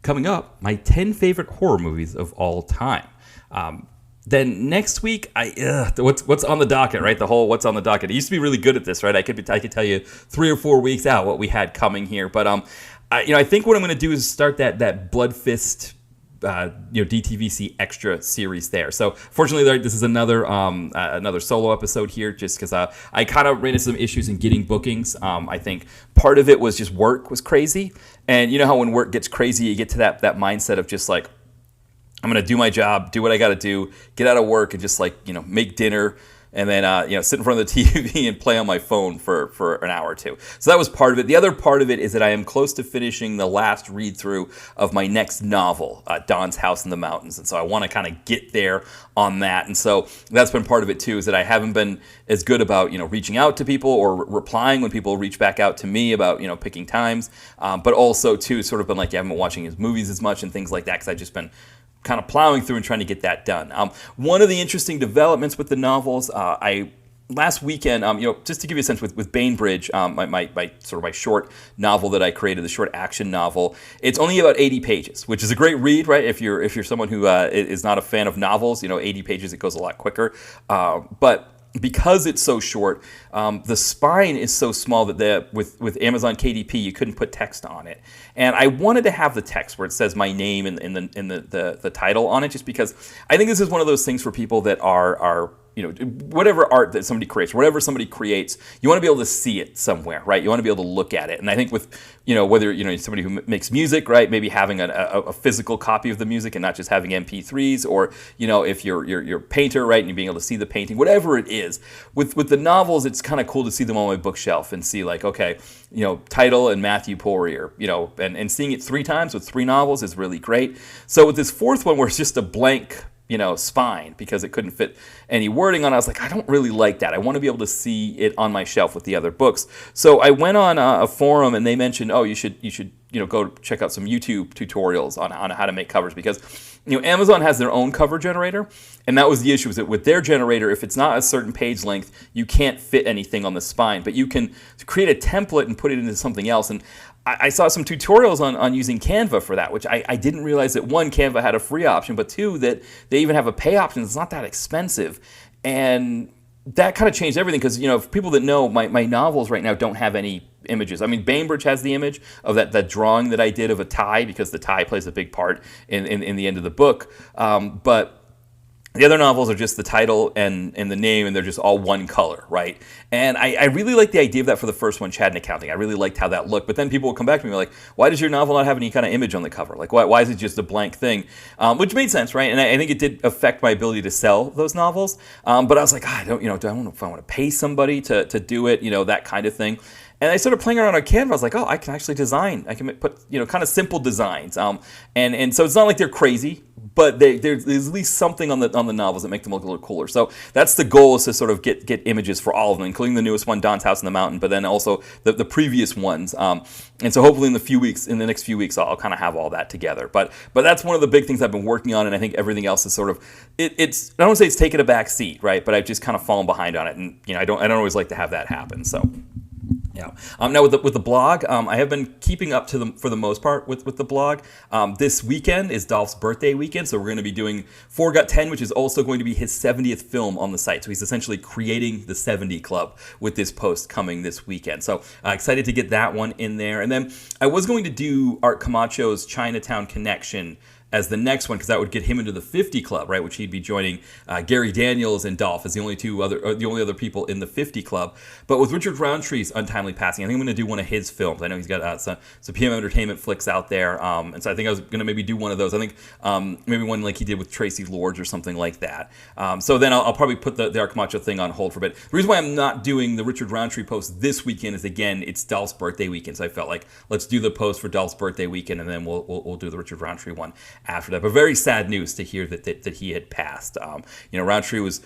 coming up, my 10 favorite horror movies of all time. Then next week, what's on the docket, right? The whole what's on the docket. I used to be really good at this, right? I could tell you 3 or 4 weeks out what we had coming here, but I think what I'm going to do is start that Blood Fist, DTVC extra series there. So fortunately, this is another solo episode here, just because I kind of ran into some issues in getting bookings. I think part of it was just work was crazy, and you know how when work gets crazy, you get to that mindset of just like, I'm going to do my job, do what I got to do, get out of work and just make dinner and then, sit in front of the TV and play on my phone for an hour or two. So that was part of it. The other part of it is that I am close to finishing the last read through of my next novel, Dawn's House in the Mountains. And so I want to kind of get there on that. And so that's been part of it too, is that I haven't been as good about, reaching out to people or replying when people reach back out to me about, picking times. But also too, sort of been like, I haven't been watching his movies as much and things like that because I've just been kind of plowing through and trying to get that done. One of the interesting developments with the novels, last weekend, just to give you a sense with Bainbridge, my short novel that I created, the short action novel, it's only about 80 pages, which is a great read, right? If you're someone who is not a fan of novels, 80 pages, it goes a lot quicker. But because it's so short, the spine is so small that with Amazon KDP you couldn't put text on it, and I wanted to have the text where it says my name in the title on it, just because I think this is one of those things for people that are whatever art that somebody creates, whatever somebody creates, you want to be able to see it somewhere, right? You want to be able to look at it. And I think with, whether, somebody who makes music, right? Maybe having a physical copy of the music and not just having MP3s, or, if you're a painter, right? And you're being able to see the painting, whatever it is. With the novels, it's kind of cool to see them on my bookshelf and see like, okay, title and Matthew Poirier, and seeing it 3 times with 3 novels is really great. So with this 4th one where it's just a blank spine because it couldn't fit any wording on it, I was like, I don't really like that. I want to be able to see it on my shelf with the other books. So I went on a forum and they mentioned, you should go check out some YouTube tutorials on how to make covers, because Amazon has their own cover generator, and that was the issue, is that with their generator, if it's not a certain page length, you can't fit anything on the spine, but you can create a template and put it into something else. And I saw some tutorials on using Canva for that, which I didn't realize that 1, Canva had a free option, but 2, that they even have a pay option. It's not that expensive. And that kind of changed everything, because, for people that know, my novels right now don't have any images. I mean, Bainbridge has the image of that drawing that I did of a tie, because the tie plays a big part in the end of the book. But the other novels are just the title and the name, and they're just all one color, right? And I really like the idea of that for the first one, Chad and Accounting. I really liked how that looked. But then people will come back to me like, why does your novel not have any kind of image on the cover? Like, why is it just a blank thing? Which made sense, right? And I think it did affect my ability to sell those novels. But I was like, I don't know if I want to pay somebody to do it, that kind of thing. And I started playing around on Canva. I was like, I can actually design. I can put, kind of simple designs. And so it's not like they're crazy, but there's at least something on the novels that make them look a little cooler. So that's the goal, is to sort of get images for all of them, including the newest one, Dawn's House in the Mountain, but then also the previous ones. And so hopefully in the next few weeks, I'll kind of have all that together. But that's one of the big things I've been working on, and I think everything else is sort of, it's I don't want to say it's taken a back seat, right? But I've just kind of fallen behind on it, and I don't always like to have that happen. So. Yeah. Now with the blog, I have been keeping up for the most part with the blog. This weekend is Dolph's birthday weekend, so we're going to be doing 4 Got 10, which is also going to be his 70th film on the site. So he's essentially creating the 70 Club with this post coming this weekend. So excited to get that one in there. And then I was going to do Art Camacho's Chinatown Connection as the next one, because that would get him into the 50 Club, right? Which he'd be joining Gary Daniels and Dolph as the only other people in the 50 Club. But with Richard Roundtree's untimely passing, I think I'm going to do one of his films. I know he's got some PM Entertainment flicks out there, and so I think I was going to maybe do one of those. I think maybe one like he did with Tracy Lords or something like that. So then I'll probably put the Art Camacho thing on hold for a bit. The reason why I'm not doing the Richard Roundtree post this weekend is, again, it's Dolph's birthday weekend. So I felt like, let's do the post for Dolph's birthday weekend, and then we'll do the Richard Roundtree one after that. But very sad news to hear that he had passed. Roundtree was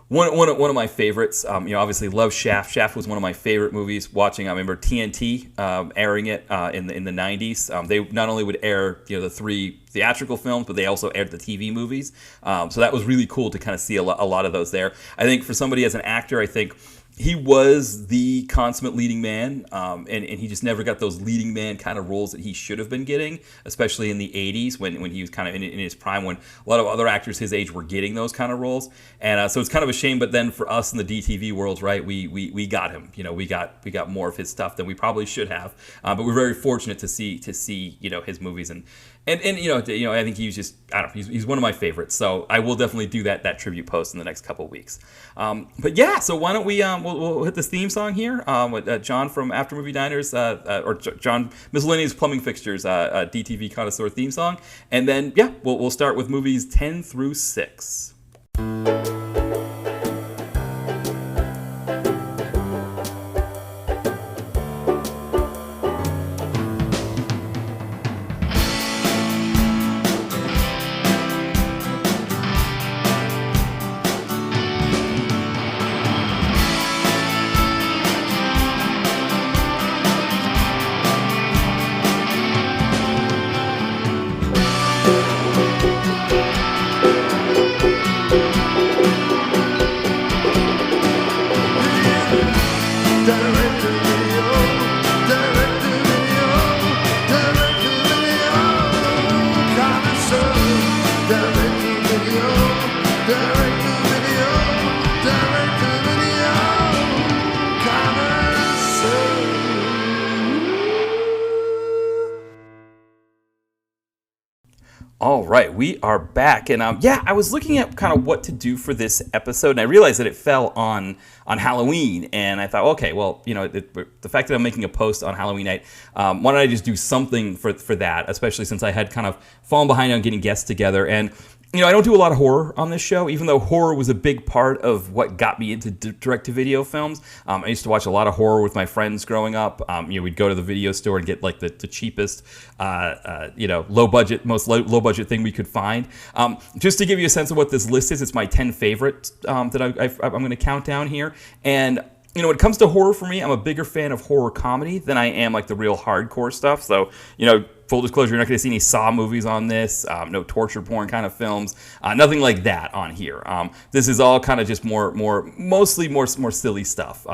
one of my favorites. Obviously love Shaft. Shaft was one of my favorite movies. Watching, I remember TNT airing it in the 90s. They not only would air the 3 theatrical films, but they also aired the TV movies. So that was really cool to kind of see a lot of those there. I think for somebody as an actor, I think he was the consummate leading man, and he just never got those leading man kind of roles that he should have been getting, especially in the 80s when he was kind of in his prime, when a lot of other actors his age were getting those kind of roles. And so it's kind of a shame, but then for us in the DTV world, right, we got him. We got more of his stuff than we probably should have, but we're very fortunate to see his movies. And I think he was just, I don't know, he's one of my favorites. So I will definitely do that tribute post in the next couple of weeks. But yeah, so why don't we we'll hit this theme song here with John from After Movie Diners, or John Miscellaneous Plumbing Fixtures, DTV Connoisseur theme song, and then yeah, we'll start with movies 10 through 6. All right, we are back, and I was looking at kind of what to do for this episode, and I realized that it fell on Halloween, and I thought, okay, well, the fact that I'm making a post on Halloween night, why don't I just do something for that, especially since I had kind of fallen behind on getting guests together, and I don't do a lot of horror on this show, even though horror was a big part of what got me into direct-to-video films. I used to watch a lot of horror with my friends growing up. We'd go to the video store and get like the cheapest, most low-budget thing we could find. Just to give you a sense of what this list is, it's my 10 favorites that I'm going to count down here. And when it comes to horror for me, I'm a bigger fan of horror comedy than I am like the real hardcore stuff. So, full disclosure, you're not going to see any Saw movies on this, no torture porn kind of films, nothing like that on here. This is all kind of just mostly more silly stuff,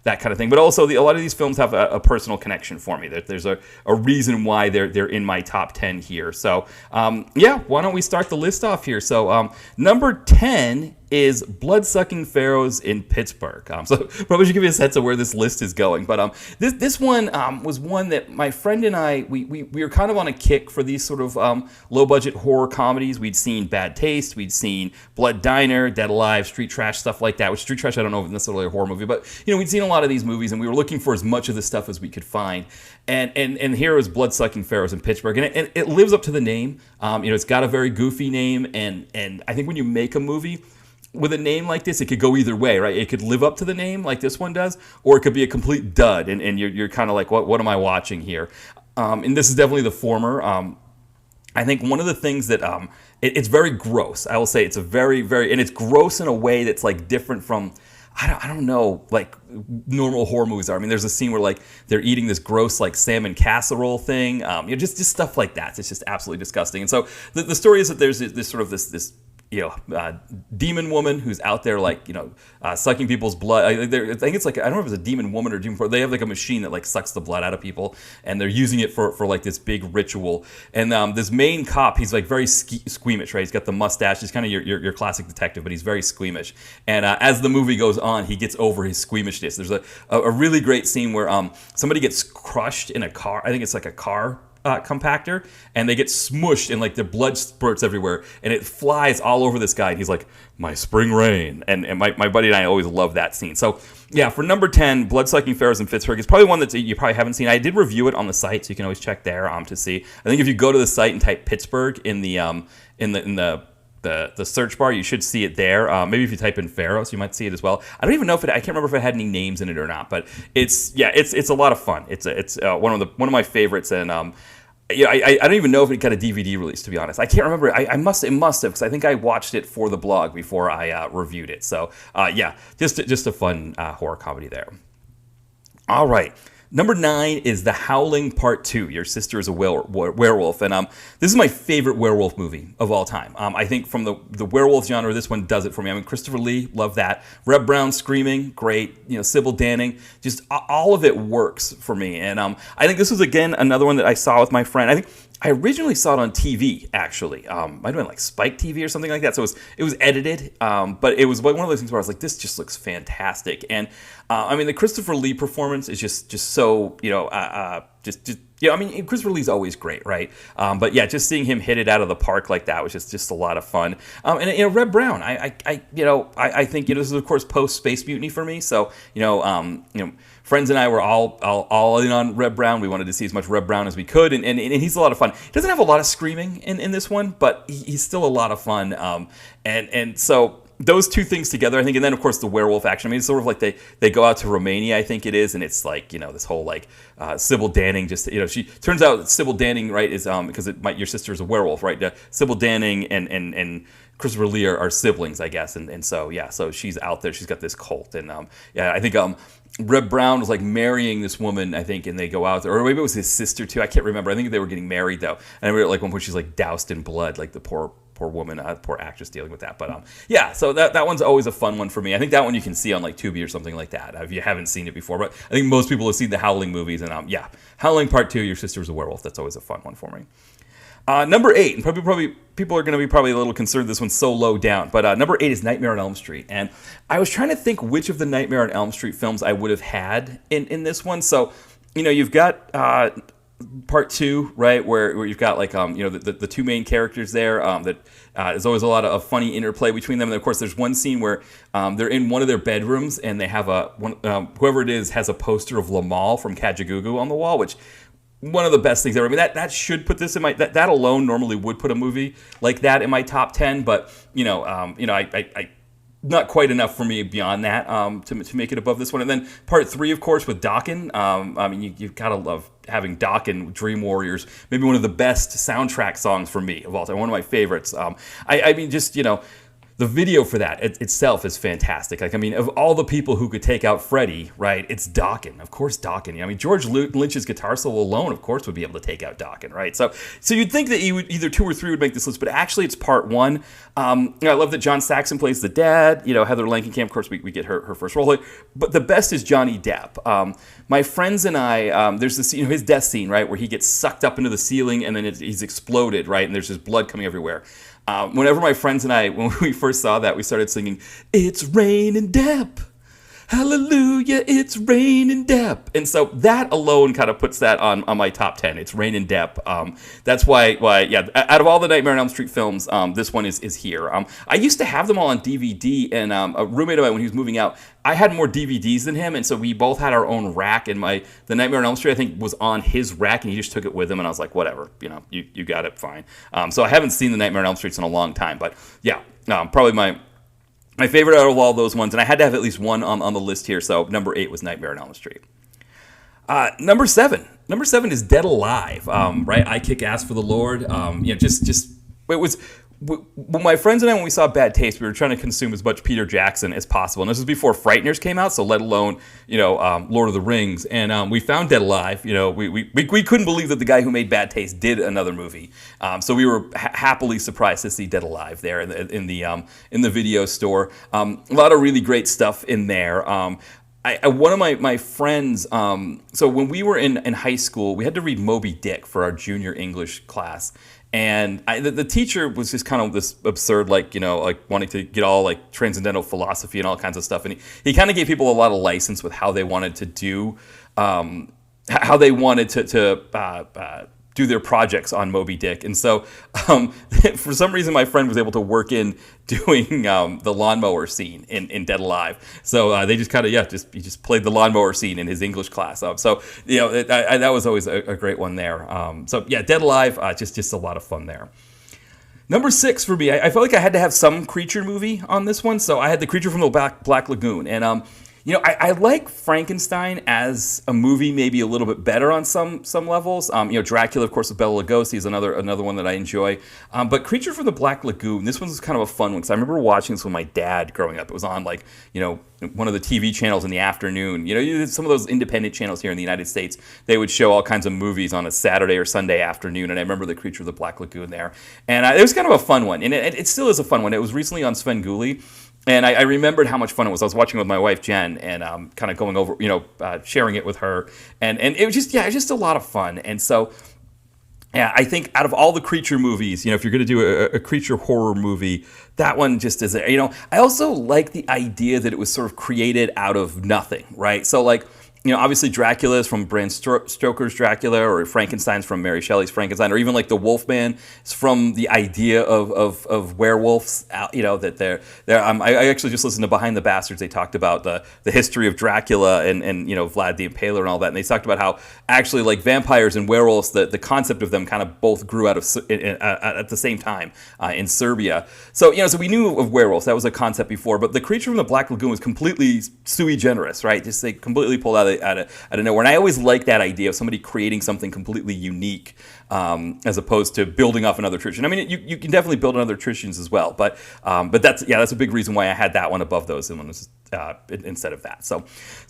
that kind of thing. But also, a lot of these films have a personal connection for me. There's a reason why they're in my top 10 here. So, why don't we start the list off here? So, number 10 is Blood-Sucking Pharaohs in Pittsburgh. So probably should give you a sense of where this list is going. But this one was one that my friend and I, we were kind of on a kick for these sort of low-budget horror comedies. We'd seen Bad Taste, we'd seen Blood Diner, Dead Alive, Street Trash, stuff like that. Which Street Trash, I don't know if it's necessarily a horror movie, but we'd seen a lot of these movies, and we were looking for as much of this stuff as we could find. And here was Blood-Sucking Pharaohs in Pittsburgh, and it lives up to the name. It's got a very goofy name, and I think when you make a movie with a name like this, it could go either way, right? It could live up to the name like this one does, or it could be a complete dud, and you're kind of like, what am I watching here? And this is definitely the former. I think one of the things that it's very gross. I will say it's a very, very, and it's gross in a way that's like different from, I don't know, like normal horror movies are. I mean, there's a scene where like they're eating this gross like salmon casserole thing, just stuff like that. It's just absolutely disgusting. And so the story is that there's this sort of this demon woman who's out there like sucking people's blood. I think it's like, I don't know if it's a demon woman or demon. They have like a machine that like sucks the blood out of people, and they're using it for like this big ritual. And this main cop, he's like very squeamish, right? He's got the mustache. He's kind of your classic detective, but he's very squeamish. And as the movie goes on, he gets over his squeamishness. There's a really great scene where somebody gets crushed in a car. I think it's like a car compactor, and they get smushed, and like their blood spurts everywhere, and it flies all over this guy, and he's like, my spring rain. And my buddy and I always love that scene. So yeah, for number 10, Blood-Sucking Pharaohs in Pittsburgh is probably one that you probably haven't seen. I did review it on the site, so you can always check there to see. I think if you go to the site and type Pittsburgh in the search bar, you should see it there. Maybe if you type in Pharaohs, you might see it as well. I don't even know I can't remember if it had any names in it or not, but it's a lot of fun. It's one of my favorites, and I don't even know if it got a DVD release, to be honest. I can't remember. It must have, because I think I watched it for the blog before I reviewed it. So just a fun horror comedy there. All right. Number 9 is The Howling Part 2. Your Sister is a Werewolf. And this is my favorite werewolf movie of all time. I think from the werewolf genre, this one does it for me. I mean, Christopher Lee, love that. Reb Brown screaming, great. Sybil Danning, just all of it works for me. And I think this was, again, another one that I saw with my friend. I think I originally saw it on TV, actually. Might have been like Spike TV or something like that. So it was edited, but it was one of those things where I was like, this just looks fantastic. And I mean, the Christopher Lee performance is just so, I mean, Christopher Lee's always great, right? But yeah, just seeing him hit it out of the park like that was just a lot of fun. And Reb Brown, I think this is of course post Space Mutiny for me. So friends and I were all in on Reb Brown. We wanted to see as much Reb Brown as we could, and he's a lot of fun. He doesn't have a lot of screaming in this one, but he's still a lot of fun. And so those two things together, I think, and then of course the werewolf action. I mean, it's sort of like they go out to Romania, I think it is, and it's like this whole like Sybil Danning. Just she turns out Sybil Danning, right, is because your sister is a werewolf, right? Sybil Danning and Christopher Lee are siblings, I guess, and so yeah, so she's out there. She's got this cult, and I think Reb Brown was like marrying this woman, I think, and they go out there, or maybe it was his sister too. I can't remember. I think they were getting married though, and I remember like one point she's like doused in blood, like the poor woman, poor actress dealing with that. But yeah, so that one's always a fun one for me. I think that one you can see on like Tubi or something like that if you haven't seen it before. But I think most people have seen the Howling movies, and yeah, Howling Part 2, Your Sister's a Werewolf. That's always a fun one for me. Number 8, and probably people are going to be probably a little concerned this one's so low down, but number 8 is Nightmare on Elm Street, and I was trying to think which of the Nightmare on Elm Street films I would have had in this one. So you've got Part 2, right, where you've got like the two main characters there. There's always a lot of funny interplay between them, and of course there's one scene where they're in one of their bedrooms and they have whoever it is has a poster of Lamal from Kajagoogoo on the wall, which one of the best things ever. I mean, that should put this in my that alone normally would put a movie like that in my top 10, but I not quite enough for me beyond that to make it above this one. And then Part 3, of course, with Dokken. I mean, you've got to love having Dokken, Dream Warriors, maybe one of the best soundtrack songs for me of all time, one of my favorites. I mean, just the video for that itself is fantastic. Like, I mean, of all the people who could take out Freddy, right, it's Dokken. Of course, Dokken. I mean, George Lynch's guitar solo alone, of course, would be able to take out Dokken, right? So you'd think that either 2 or 3 would make this list, but actually it's Part 1. I love that John Saxon plays the dad. Heather Langenkamp, of course, we get her first role here. But the best is Johnny Depp. My friends and I, there's this, his death scene, right, where he gets sucked up into the ceiling and then he's exploded, right, and there's just blood coming everywhere. Whenever my friends and I, when we first saw that, we started singing, "It's raining Depp. Hallelujah, it's raining Depp." And so that alone kind of puts that on my top 10. It's raining Depp. That's why, yeah, out of all the Nightmare on Elm Street films, this one is here. I used to have them all on DVD, and a roommate of mine, when he was moving out, I had more DVDs than him, and so we both had our own rack, and the Nightmare on Elm Street, I think, was on his rack, and he just took it with him, and I was like, whatever, you got it, fine. So I haven't seen the Nightmare on Elm Streets in a long time, but yeah, probably my favorite out of all those ones, and I had to have at least one on the list here, so number 8 was Nightmare on Elm Street. Number 7 is Dead Alive, right? I Kick Ass for the Lord. It was when my friends and I, when we saw Bad Taste, we were trying to consume as much Peter Jackson as possible, and this was before Frighteners came out, so let alone Lord of the Rings, and we found Dead Alive. We couldn't believe that the guy who made Bad Taste did another movie, so we were happily surprised to see Dead Alive there in the video store. A lot of really great stuff in there. One of my friends, so when we were in high school, we had to read Moby Dick for our junior English class. And the teacher was just kind of this absurd, like wanting to get all like transcendental philosophy and all kinds of stuff. And he kind of gave people a lot of license with how they wanted to do, how they wanted to do their projects on Moby Dick. And so for some reason, my friend was able to work in doing the lawnmower scene in Dead Alive. So they just kind of, he just played the lawnmower scene in his English class. That was always a great one there. Dead Alive, just a lot of fun there. Number 6 for me, I felt like I had to have some creature movie on this one. So I had The Creature from the Black Lagoon. And I like Frankenstein as a movie maybe a little bit better on some levells. Dracula, of course, with Bela Lugosi is another one that I enjoy. But Creature from the Black Lagoon, this one's kind of a fun one because I remember watching this with my dad growing up. It was on one of the TV channels in the afternoon. Some of those independent channels here in the United States, they would show all kinds of movies on a Saturday or Sunday afternoon, and I remember the Creature of the Black Lagoon there. And it was kind of a fun one, and it still is a fun one. It was recently on Svengoolie. And I remembered how much fun it was. I was watching with my wife Jen, and kind of going over, sharing it with her, and it was just a lot of fun. And so, yeah, I think out of all the creature movies, if you're going to do a creature horror movie, that one just is. I also like the idea that it was sort of created out of nothing, right? So like, obviously Dracula is from Bram Stoker's Dracula, or Frankenstein's from Mary Shelley's Frankenstein, or even like the Wolfman is from the idea of werewolves. That they're. I actually just listened to Behind the Bastards. They talked about the history of Dracula and Vlad the Impaler and all that, and they talked about how actually like vampires and werewolves, the concept of them kind of both grew out of at the same time in Serbia. So so we knew of werewolves. That was a concept before, but the Creature from the Black Lagoon was completely sui generis, right? Just they completely pulled out of nowhere. And I always like that idea of somebody creating something completely unique, as opposed to building off another tradition. I mean, you can definitely build on other traditions as well, but that's a big reason why I had that one above those instead of that. So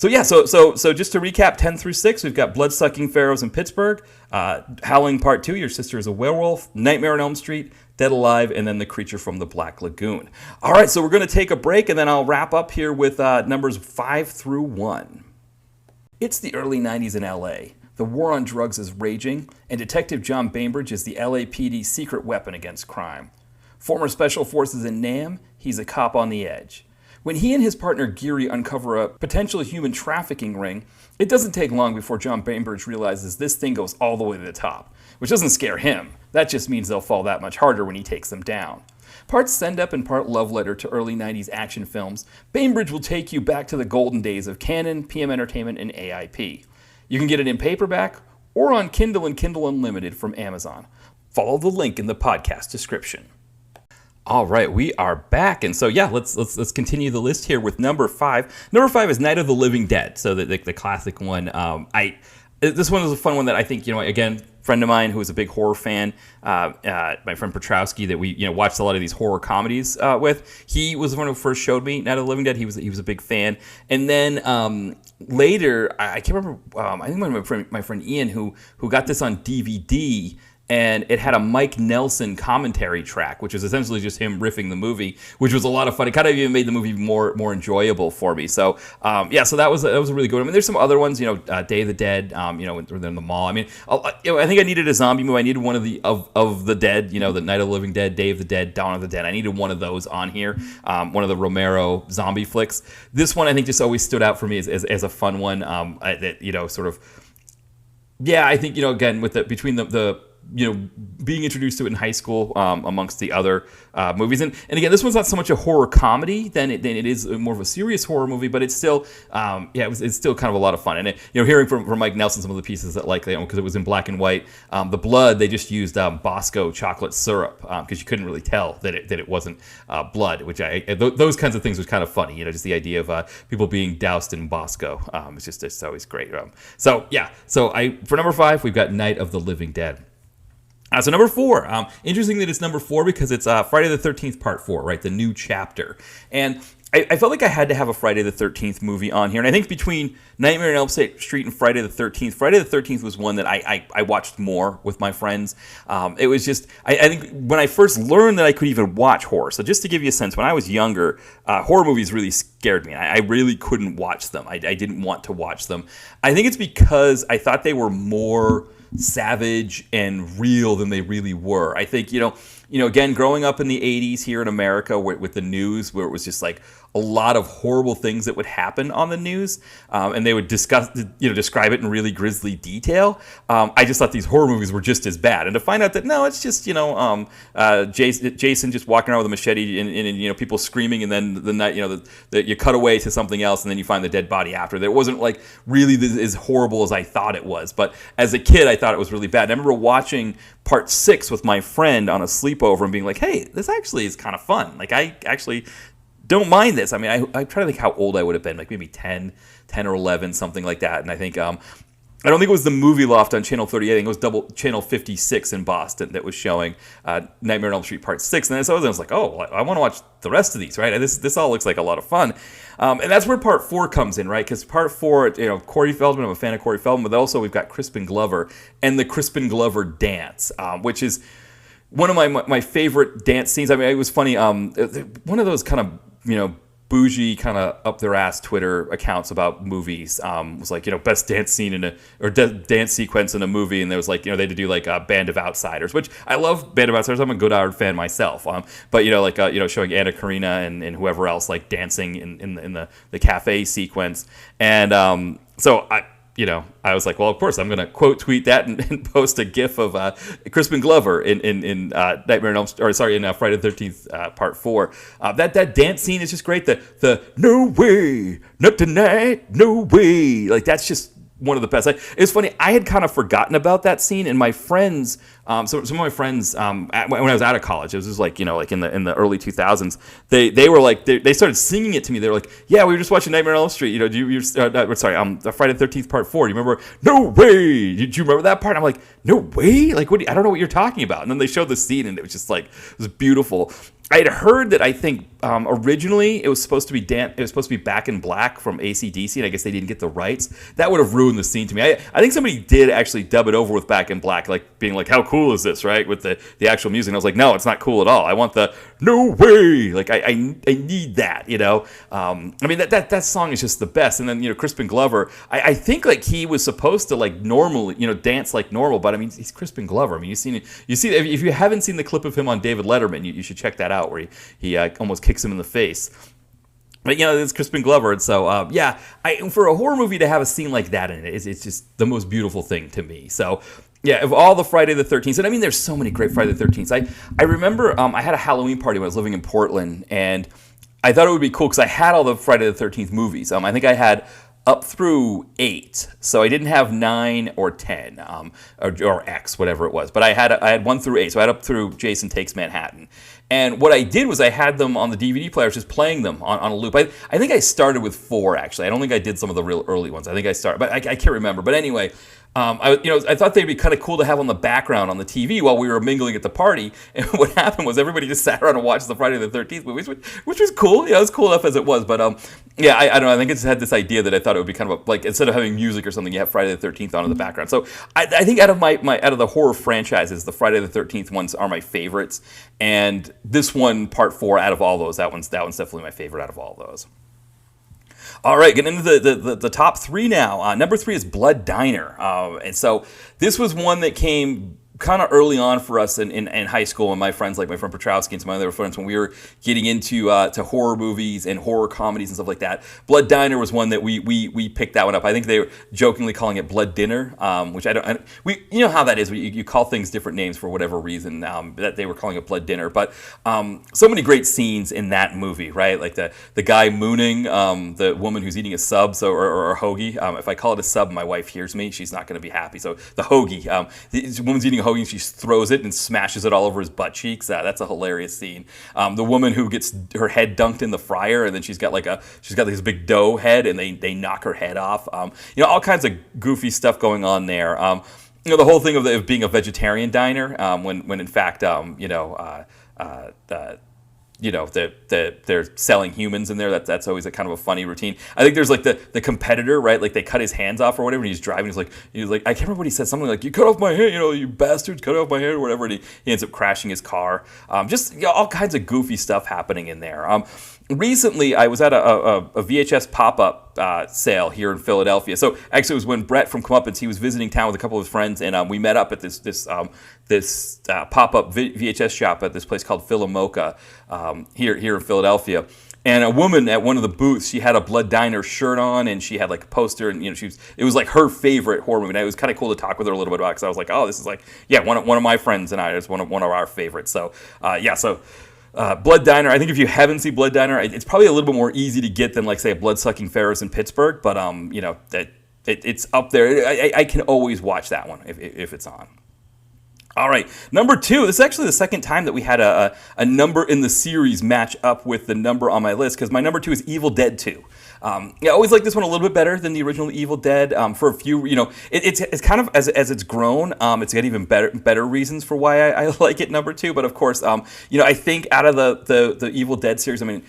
just to recap, 10 through 6, we've got Blood-Sucking Pharaohs in Pittsburgh, Howling Part 2, Your Sister is a Werewolf, Nightmare on Elm Street, Dead Alive, and then The Creature from the Black Lagoon. All right, so we're going to take a break, and then I'll wrap up here with numbers 5 through 1. It's the early 90s in LA. The war on drugs is raging, and Detective John Bainbridge is the LAPD's secret weapon against crime. Former Special Forces in Nam, he's a cop on the edge. When he and his partner Geary uncover a potential human trafficking ring, it doesn't take long before John Bainbridge realizes this thing goes all the way to the top, which doesn't scare him. That just means they'll fall that much harder when he takes them down. Part send-up and part love letter to early 90s action films, Bainbridge will take you back to the golden days of Canon, PM Entertainment, and AIP. You can get it in paperback or on Kindle and Kindle Unlimited from Amazon. Follow the link in the podcast description. All right, we are back, and so let's continue the list here with number 5. Number 5 is Night of the Living Dead, so the classic one. This one was a fun one that I think, again, friend of mine who was a big horror fan, my friend Petrowski, that we watched a lot of these horror comedies with. He was the one who first showed me Night of the Living Dead. He was a big fan, and then later I can't remember. I think my friend Ian who got this on DVD. And it had a Mike Nelson commentary track, which is essentially just him riffing the movie, which was a lot of fun. It kind of even made the movie more enjoyable for me. So so that was a really good one. I mean, there's some other ones, Day of the Dead, when they're in the mall. I mean, I think I needed a zombie movie. I needed one of the Dead, the Night of the Living Dead, Day of the Dead, Dawn of the Dead. I needed one of those on here, one of the Romero zombie flicks. This one I think just always stood out for me as a fun one. I think again with between the being introduced to it in high school amongst the other movies. And again, this one's not so much a horror comedy than it is more of a serious horror movie, but it's still, it's still kind of a lot of fun. And hearing from Mike Nelson some of the pieces that because it was in black and white, the blood, they just used Bosco chocolate syrup because you couldn't really tell that it wasn't blood, which those kinds of things was kind of funny, just the idea of people being doused in Bosco. It's always great. For number 5, we've got Night of the Living Dead. So number 4, interesting that it's number 4 because it's Friday the 13th Part 4, right? The new chapter. And I felt like I had to have a Friday the 13th movie on here. And I think between Nightmare on Elm Street and Friday the 13th was one that I watched more with my friends. It was just, I think when I first learned that I could even watch horror. So just to give you a sense, when I was younger, horror movies really scared me. I really couldn't watch them. I didn't want to watch them. I think it's because I thought they were more savage and real than they really were. I think, again, growing up in the 80s here in America with the news, where it was just like a lot of horrible things that would happen on the news, and they would describe it in really grisly detail. I just thought these horror movies were just as bad, and to find out that no, it's just Jason just walking around with a machete and people screaming, and then the night you cut away to something else, and then you find the dead body after. That wasn't like really as horrible as I thought it was, but as a kid, I thought it was really bad. And I remember watching Part 6 with my friend on a sleepover and being like, "Hey, this actually is kind of fun. Like I actually." don't mind this. I mean, I'm trying to think how old I would have been, like maybe 10 or 11, something like that. And I think I don't think it was the Movie Loft on Channel 38. I think it was Channel 56 in Boston that was showing Nightmare on Elm Street Part 6. And I was like, oh, well, I want to watch the rest of these, right? And this all looks like a lot of fun. And that's where Part 4 comes in, right? Because Part 4, Corey Feldman, I'm a fan of Corey Feldman, but also we've got Crispin Glover and the Crispin Glover dance, which is one of my favorite dance scenes. I mean, it was funny. One of those kind of, bougie kind of up their ass Twitter accounts about movies was like, best dance scene dance sequence in a movie, and there was like, they had to do like a Band of Outsiders, which I love Band of Outsiders. I'm a Godard fan myself, but showing Anna Karina and whoever else like dancing in the cafe sequence, and so I was like, well, of course, I'm going to quote tweet that and post a GIF of Crispin Glover in Nightmare on Elm Street, in Friday the 13th Part 4. That dance scene is just great. The no way, not tonight, no way. Like, that's just one of the best. It's funny, I had kind of forgotten about that scene, and my friends, some of my friends, when I was out of college, it was just like, like in the early 2000s, they were like, they started singing it to me. They were like, yeah, we were just watching Nightmare on Elm Street. Friday the 13th Part 4. Do you remember? No way. Did you remember that part? I'm like, no way? Like, I don't know what you're talking about. And then they showed the scene, and it was just like, it was beautiful. I had heard that I think originally it was supposed to be Back in Black from AC/DC, and I guess they didn't get the rights. That would have ruined the scene to me. I think somebody did actually dub it over with Back in Black, like being like, how cool is this, right? With the actual music. And I was like, no, it's not cool at all. I want the no way. Like, I need that, I mean, that song is just the best. And then, Crispin Glover, I think like he was supposed to like normally, dance like normal, but I mean, he's Crispin Glover. I mean, you see, if you haven't seen the clip of him on David Letterman, you should check that out, where he almost kicks him in the face. But, it's Crispin Glover. And so, for a horror movie to have a scene like that in it, it's just the most beautiful thing to me. So, yeah, of all the Friday the 13th, and I mean, there's so many great Friday the 13th. I remember I had a Halloween party when I was living in Portland, and I thought it would be cool because I had all the Friday the 13th movies. I think I had up through 8, so I didn't have 9 or 10, or X, whatever it was. But I had 1 through 8, so I had up through Jason Takes Manhattan. And what I did was I had them on the DVD player, just playing them on a loop. I think I started with 4, actually. I don't think I did some of the real early ones. I think I started, but I can't remember. But anyway, I thought they'd be kind of cool to have on the background on the TV while we were mingling at the party. And what happened was everybody just sat around and watched the Friday the 13th movies, which was cool. It was cool enough as it was. But I don't know. I think I just had this idea that I thought it would be kind of like, instead of having music or something, you have Friday the 13th on in the background. So I think out of out of the horror franchises, the Friday the 13th ones are my favorites. And this one, Part 4, out of all those, that one's definitely my favorite out of all those. All right, getting into the top 3 now. Number 3 is Blood Diner. And so this was one that came kind of early on for us in high school, and my friends, like my friend Petrowski and some other friends, when we were getting into to horror movies and horror comedies and stuff like that. Blood Diner was one that we picked that one up. I think they were jokingly calling it Blood Dinner, which you know how that is. You call things different names for whatever reason. That they were calling it Blood Dinner, but so many great scenes in that movie, right? Like the guy mooning the woman who's eating a sub, or a hoagie. If I call it a sub, my wife hears me. She's not going to be happy. So the hoagie, the woman's eating a hoagie, and she throws it and smashes it all over his butt cheeks. That's a hilarious scene. The woman who gets her head dunked in the fryer, and then she's got this big dough head, and they knock her head off. All kinds of goofy stuff going on there. The whole thing of being a vegetarian diner, when in fact, they're selling humans in there. That's always a kind of a funny routine. I think there's like the competitor, right? Like they cut his hands off or whatever, and he's driving. He's like, I can't remember what he said. Something like, "You cut off my hand, you bastards, cut off my hand," or whatever. And he ends up crashing his car. All kinds of goofy stuff happening in there. Recently, I was at a VHS pop-up sale here in Philadelphia. So actually, it was when Brett from Comeuppance, he was visiting town with a couple of his friends, and we met up at this pop-up VHS shop at this place called Philomoka here in Philadelphia. And a woman at one of the booths, she had a Blood Diner shirt on, and she had like a poster, and it was like her favorite horror movie. And it was kind of cool to talk with her a little bit about, because I was like, oh, this is like, one of my friends and I, it's one of our favorites. So Blood Diner, I think if you haven't seen Blood Diner, it's probably a little bit more easy to get than like, say, a Blood-Sucking Ferris in Pittsburgh, but it's up there. I can always watch that one if it's on. All right, number two. This is actually the second time that we had a number in the series match up with the number on my list, because my number two is Evil Dead 2. I always like this one a little bit better than the original Evil Dead, for a few, it's kind of, as it's grown, it's got even better reasons for why I like it number two. But of course, I think out of the Evil Dead series, I mean,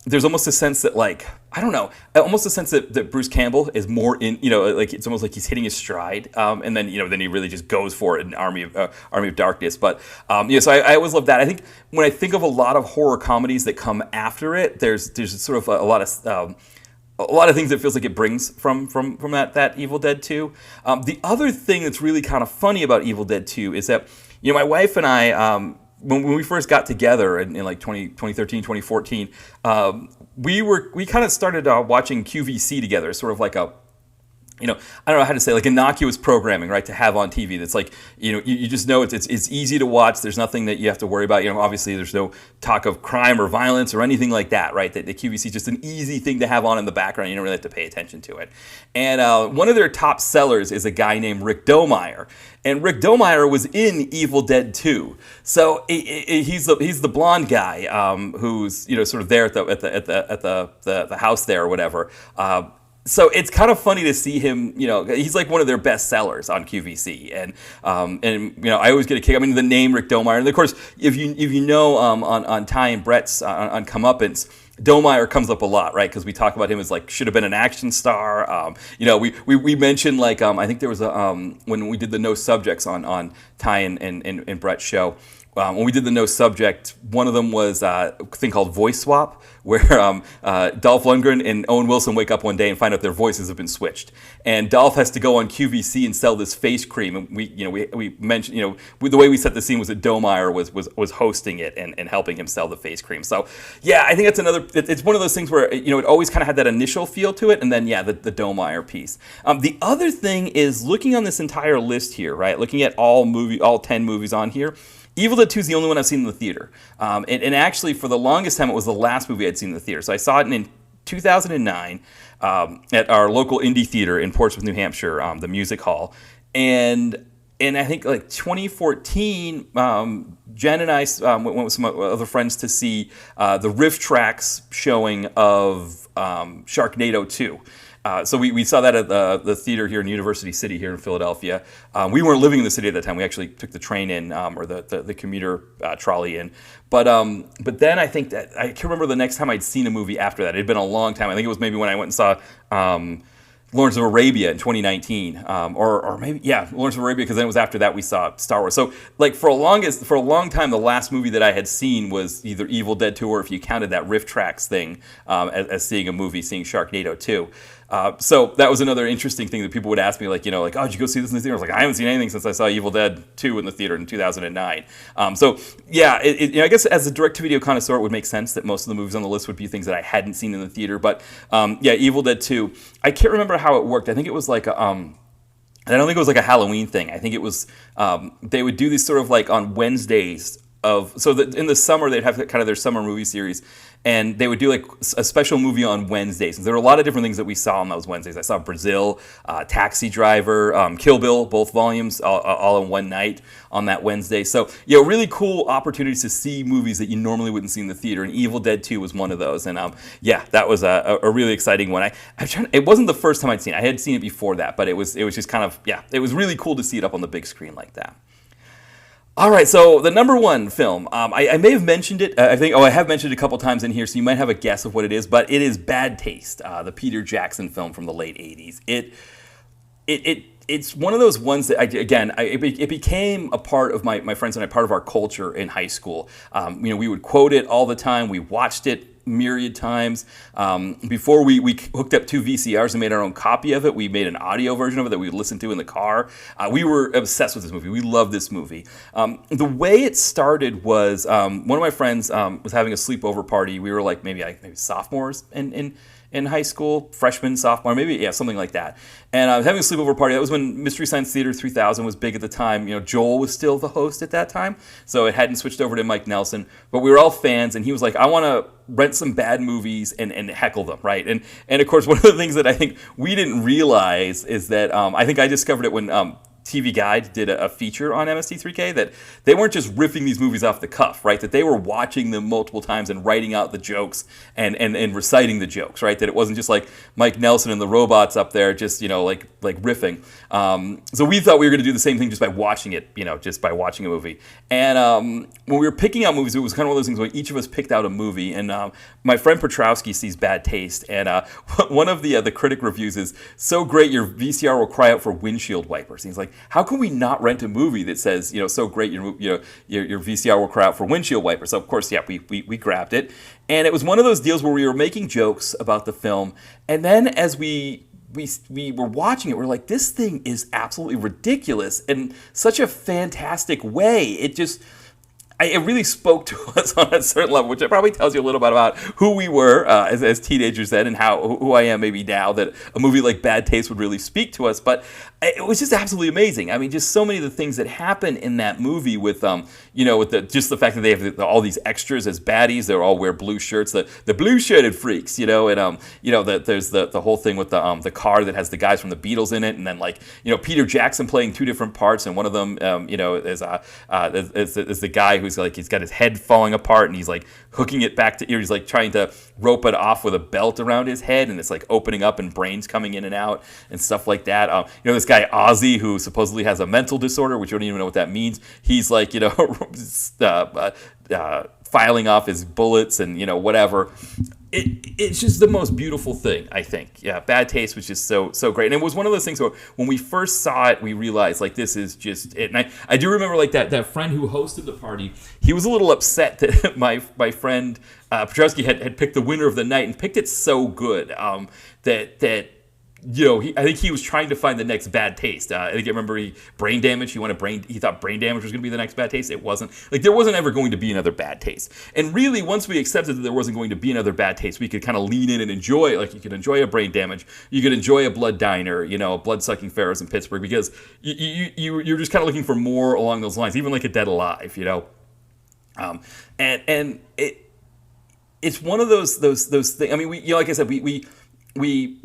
there's almost a sense that, like, I don't know, almost a sense that Bruce Campbell is more in, like, it's almost like he's hitting his stride, and then then he really just goes for it in Army of Darkness. But so I always love that. I think when I think of a lot of horror comedies that come after it, there's sort of a lot of things that feels like it brings from that Evil Dead 2. The other thing that's really kind of funny about Evil Dead 2 is that my wife and I. When we first got together in like 2013, 2014, we kind of started watching QVC together, sort of like a, I don't know how to say, like innocuous programming, right, to have on TV. That's like, you just know it's easy to watch. There's nothing that you have to worry about. Obviously there's no talk of crime or violence or anything like that, right? The QVC is just an easy thing to have on in the background. You don't really have to pay attention to it. And one of their top sellers is a guy named Rick Domeyer. And Rick Domeyer was in Evil Dead 2, so he's the blonde guy who's sort of there at the house there or whatever. So it's kind of funny to see him. He's like one of their best sellers on QVC, and I always get a kick. I mean, the name Rick Domeyer, and of course, if you know on Ty and Brett's on Comeuppance, Domeyer comes up a lot, right? Because we talk about him as like should have been an action star. We mentioned, like, I think there was when we did the No Subjects on Ty and Brett's show. When we did the No Subject, one of them was a thing called Voice Swap, where Dolph Lundgren and Owen Wilson wake up one day and find out their voices have been switched, and Dolph has to go on QVC and sell this face cream. And we mentioned, the way we set the scene was that Domeyer was hosting it and helping him sell the face cream. So yeah, I think that's another. It's one of those things where it always kind of had that initial feel to it, and then the Domeyer piece. The other thing is looking on this entire list here, right? Looking at all 10 movies on here. Evil Dead 2 is the only one I've seen in the theater. And actually, for the longest time, it was the last movie I'd seen in the theater. So I saw it in 2009 at our local indie theater in Portsmouth, New Hampshire, the Music Hall. And I think like 2014, Jen and I went with some other friends to see the riff tracks showing of Sharknado 2. So we saw that at the theater here in University City here in Philadelphia. We weren't living in the city at that time. We actually took the train in, or the commuter trolley in. But then I think that I can't remember the next time I'd seen a movie after that. It had been a long time. I think it was maybe when I went and saw Lawrence of Arabia in 2019, or maybe Lawrence of Arabia, because then it was after that we saw Star Wars. So like for a long time, the last movie that I had seen was either Evil Dead 2, or if you counted that riff tracks thing as seeing a movie, seeing Sharknado 2. So that was another interesting thing that people would ask me, like, oh, did you go see this in the theater? I was like, I haven't seen anything since I saw Evil Dead 2 in the theater in 2009. So yeah, I guess as a direct-to-video connoisseur, it would make sense that most of the movies on the list would be things that I hadn't seen in the theater. But Evil Dead 2, I can't remember how it worked. I think it was like I don't think it was like a Halloween thing. I think it was they would do these sort of like on Wednesdays in the summer they'd have kind of their summer movie series, and they would do like a special movie on Wednesdays. And there were a lot of different things that we saw on those Wednesdays. I saw Brazil, Taxi Driver, Kill Bill, both volumes, all in one night on that Wednesday. So really cool opportunities to see movies that you normally wouldn't see in the theater. And Evil Dead 2 was one of those. And that was a really exciting one. It wasn't the first time I'd seen it. I had seen it before that, but it was just kind of it was really cool to see it up on the big screen like that. All right, so the number one film, I may have mentioned it. I have mentioned it a couple times in here, so you might have a guess of what it is. But it is Bad Taste, the Peter Jackson film from the late '80s. It's one of those ones that it became a part of my friends and I, part of our culture in high school. We would quote it all the time. We watched it myriad times. Before we hooked up 2 VCRs and made our own copy of it. We made an audio version of it that we would listen to in the car. We were obsessed with this movie. We loved this movie. The way it started was one of my friends was having a sleepover party. We were like maybe sophomores in high school, freshman, sophomore, maybe, something like that. And I was having a sleepover party. That was when Mystery Science Theater 3000 was big at the time. Joel was still the host at that time, so it hadn't switched over to Mike Nelson. But we were all fans, and he was like, I want to rent some bad movies and heckle them, right? And of course, one of the things that I think we didn't realize is that I think I discovered it when TV Guide did a feature on MST3K that they weren't just riffing these movies off the cuff, right? That they were watching them multiple times and writing out the jokes and reciting the jokes, right? That it wasn't just like Mike Nelson and the robots up there just, like riffing. So we thought we were going to do the same thing just by watching it, just by watching a movie. And when we were picking out movies, it was kind of one of those things where each of us picked out a movie. And my friend Petrowski sees Bad Taste. And one of the critic reviews is, "So great, your VCR will cry out for windshield wipers." And he's like, how can we not rent a movie that says, so great, your VCR will cry out for windshield wipers? So of course, yeah, we grabbed it. And it was one of those deals where we were making jokes about the film. And then as we were watching it, we're like, this thing is absolutely ridiculous in such a fantastic way. It really spoke to us on a certain level, which probably tells you a little bit about who we were as teenagers then and who I am maybe now, that a movie like Bad Taste would really speak to us. But it was just absolutely amazing. I mean, just so many of the things that happen in that movie with just the fact that they have all these extras as baddies. They all wear blue shirts, the blue-shirted freaks, and that there's the whole thing with the car that has the guys from the Beatles in it, and then Peter Jackson playing two different parts, and one of them is the guy who's like, he's got his head falling apart and he's like hooking it back to ear. He's like trying to rope it off with a belt around his head, and it's like opening up and brains coming in and out and stuff like that. This guy Ozzy, who supposedly has a mental disorder, which you don't even know what that means. He's like, filing off his bullets and whatever. It's just the most beautiful thing, I think. Yeah, Bad Taste was just so great. And it was one of those things where when we first saw it, we realized, this is just it. And I do remember, that friend who hosted the party, he was a little upset that my friend Petrowski had picked the winner of the night and picked it so good that I think he was trying to find the next Bad Taste. I think I remember Brain Damage. He thought Brain Damage was going to be the next Bad Taste. It wasn't. There wasn't ever going to be another Bad Taste. And really, once we accepted that there wasn't going to be another Bad Taste, we could kind of lean in and enjoy. You could enjoy a Brain Damage. You could enjoy a Blood Diner. Blood Sucking Pharaohs in Pittsburgh, because you're just kind of looking for more along those lines. Even like a Dead Alive. And it's one of those things. I mean, like I said, we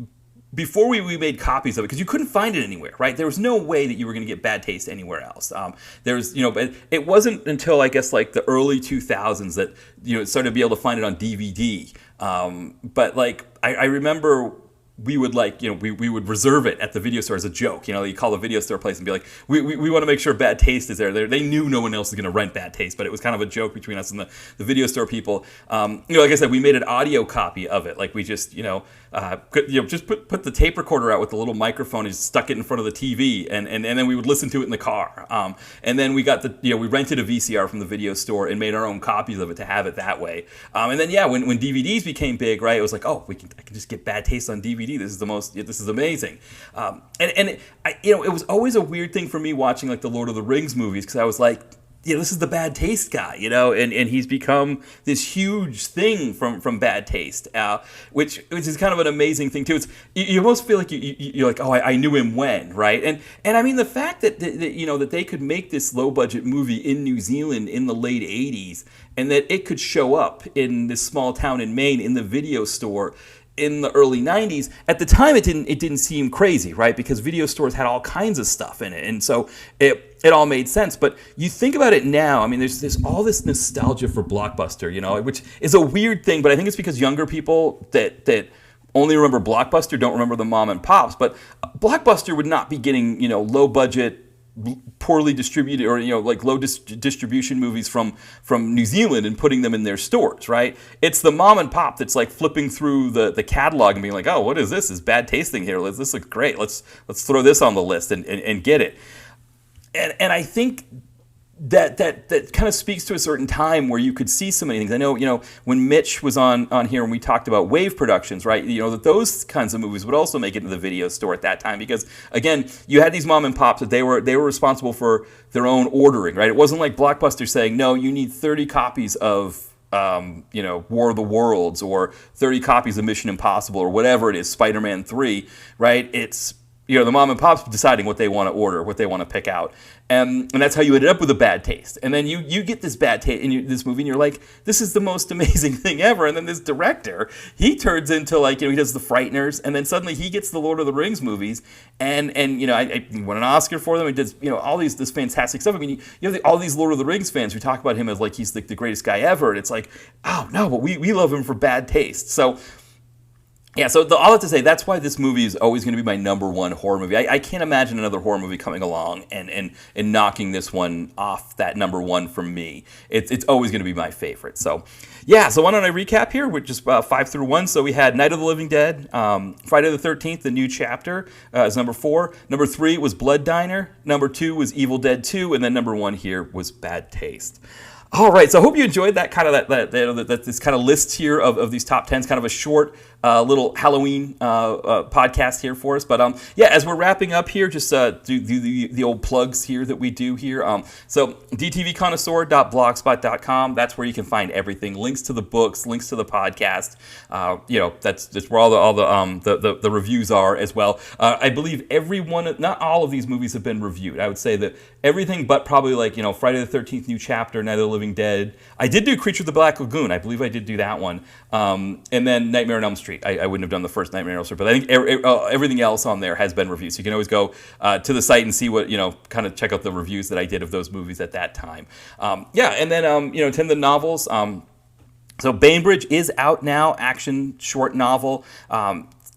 before we made copies of it, because you couldn't find it anywhere, right? There was no way that you were going to get Bad Taste anywhere else. But it wasn't until, I guess, the early 2000s that, it started to be able to find it on DVD. But I remember we would we would reserve it at the video store as a joke. You call the video store place and be like, we want to make sure Bad Taste is there. They knew no one else was going to rent Bad Taste, but it was kind of a joke between us and the video store people. Like I said, we made an audio copy of it. We just just put the tape recorder out with the little microphone and stuck it in front of the TV, and then we would listen to it in the car. And then we got we rented a VCR from the video store and made our own copies of it to have it that way. And then when DVDs became big, right, it was like, oh, I can just get Bad Taste on DVD. This is amazing. It was always a weird thing for me watching the Lord of the Rings movies, because I was like, this is the Bad Taste guy, and he's become this huge thing from Bad Taste, which is kind of an amazing thing too. It's you almost feel like you're like, oh, I knew him when, right? And I mean, the fact that that they could make this low budget movie in New Zealand in the late 80s, and that it could show up in this small town in Maine in the video store in the early 90s. At the time, it didn't seem crazy, right? Because video stores had all kinds of stuff in it, and so it all made sense. But you think about it now, I mean, there's all this nostalgia for Blockbuster, which is a weird thing, but I think it's because younger people that only remember Blockbuster don't remember the mom and pops. But Blockbuster would not be getting, low budget, poorly distributed, or low distribution movies from New Zealand and putting them in their stores, right? It's the mom and pop that's flipping through the catalog and being like, oh, what is this? Is Bad Tasting here? This looks great. Let's throw this on the list and get it. And I think that kind of speaks to a certain time where you could see so many things. I know, when Mitch was on here and we talked about Wave Productions, right? That those kinds of movies would also make it into the video store at that time, because again, you had these mom and pops that they were responsible for their own ordering, right? It wasn't like Blockbuster saying, no, you need 30 copies of War of the Worlds, or 30 copies of Mission Impossible, or whatever it is, Spider-Man 3, right? the mom and pops deciding what they want to order, what they want to pick out. And that's how you ended up with a bad taste. And then you get this bad taste in this movie, and you're like, this is the most amazing thing ever. And then this director, he turns into like, he does The Frighteners, and then suddenly he gets the Lord of the Rings movies, and I won an Oscar for them. He does, all this fantastic stuff. I mean, you have all these Lord of the Rings fans who talk about him as like he's the greatest guy ever, and it's like, oh no, but we love him for bad taste. So. Yeah, so all that to say, that's why this movie is always going to be my number one horror movie. I can't imagine another horror movie coming along and knocking this one off that number one from me. It's always going to be my favorite. So, yeah, so why don't I recap here with just 5 through 1. So we had Night of the Living Dead, Friday the 13th, The New Chapter is number 4. Number 3 was Blood Diner. Number 2 was Evil Dead 2. And then number 1 here was Bad Taste. All right, so I hope you enjoyed that kind of this kind of list here of these top 10s, kind of a short little Halloween podcast here for us. But yeah, as we're wrapping up here, just do the old plugs here that we do here. So dtvconnoisseur.blogspot.com. That's where you can find everything. Links to the books, links to the podcast. That's just where all the reviews are as well. I believe not all of these movies have been reviewed. I would say that everything but probably like Friday the 13th New Chapter, Night of the Living Dead. I did do Creature of the Black Lagoon. I believe I did do that one. And then Nightmare on Elm Street. I wouldn't have done the first Nightmare on Elm Street, but I think everything else on there has been reviewed. So you can always go to the site and see what, kind of check out the reviews that I did of those movies at that time. And then, 10 of the novels. So Bainbridge is out now, action short novel.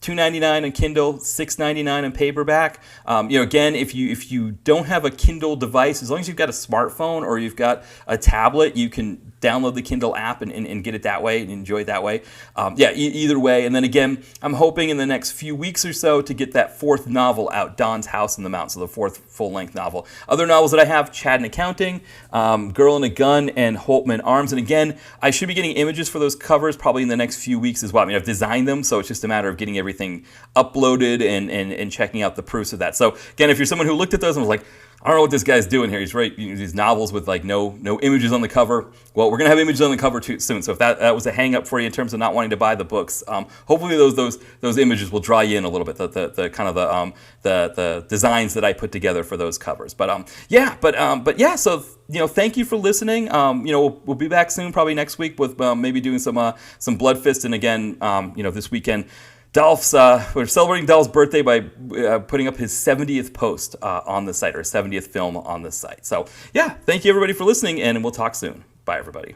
$2.99 on Kindle, $6.99 on paperback. Again, if you don't have a Kindle device, as long as you've got a smartphone or you've got a tablet, you can download the Kindle app and get it that way and enjoy it that way. Either way. And then again, I'm hoping in the next few weeks or so to get that 4th novel out, Dawn's House in the Mountains, so the 4th full-length novel. Other novels that I have, Chad in Accounting, Girl in a Gun, and Holtman Arms. And again, I should be getting images for those covers probably in the next few weeks as well. I mean, I've designed them, so it's just a matter of getting everything uploaded and checking out the proofs of that. So again, if you're someone who looked at those and was like, I don't know what this guy's doing here. He's writing these novels with like no images on the cover. Well, we're gonna have images on the cover too soon. So if that was a hang up for you in terms of not wanting to buy the books, hopefully those images will draw you in a little bit. The kind of the designs that I put together for those covers. But yeah. So thank you for listening. We'll be back soon, probably next week with maybe doing some Blood Fist, and again, this weekend. We're celebrating Dolph's birthday by putting up his 70th post on the site, or 70th film on the site. So, yeah, thank you everybody for listening, and we'll talk soon. Bye, everybody.